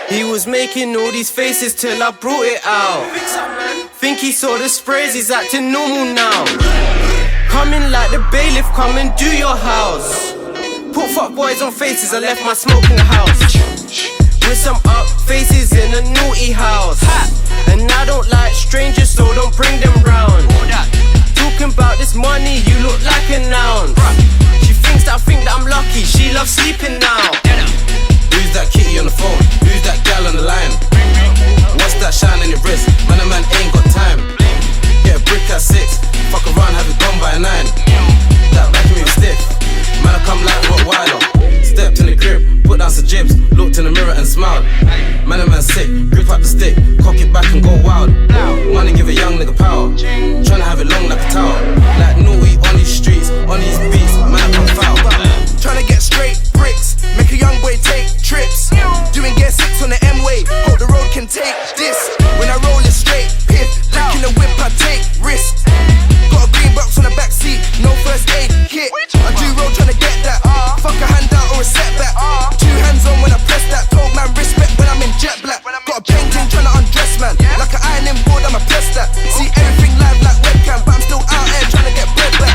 He was making all these faces till I brought it out. Think he saw the sprays, he's acting normal now. Coming like the bailiff, come and do your house. Put fuck boys on faces, I left my smoke in the house. With some up faces in a naughty house. And I don't like strangers, so don't bring them round. Talking about this money, you look like a noun. She thinks that I think that I'm lucky, she loves sleeping now. Who's that kitty on the phone? Who's that gal on the line? What's that shine on your wrist? Man, a man ain't got time. Get a brick at 6, fuck around, have it gone by 9. That back me stiff, man, I come like Rottweiler. Stepped in the crib, put down some jibs, looked in the mirror and smiled. Man, a man sick, grip up the stick, cock it back and go wild. Money give a young nigga power, tryna have it long like a tower. Like naughty on these streets, on these beats, man, I come foul. Tryna get straight bricks, make a young boy take trips. Doing gear 6 on the M-way, hope the road can take this. When I roll it straight, piff, back in the whip I take risks. Got a green box on the back seat, no first aid kit. I do roll tryna get that, fuck a handout or a setback. 2 hands on when I press that, told man respect when I'm in jet black. Got a painting tryna undress man, like an ironing board I'ma press that. See everything live like webcam, but I'm still out here tryna get bread back.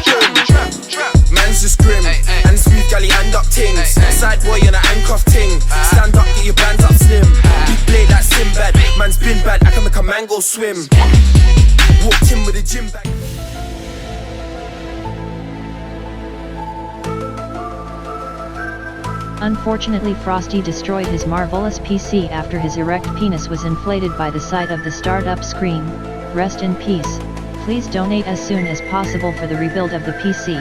Man's just grim, and smooth galley hand up tings. Side boy in a handcuff ting. Stand up, get your bands up slim. Big blade like Sinbad, man's been bad, I can make a man go swim. Walked in with a gym bag. Unfortunately, Frosty destroyed his marvelous PC after his erect penis was inflated by the sight of the startup screen. Rest in peace. Please donate as soon as possible for the rebuild of the PC.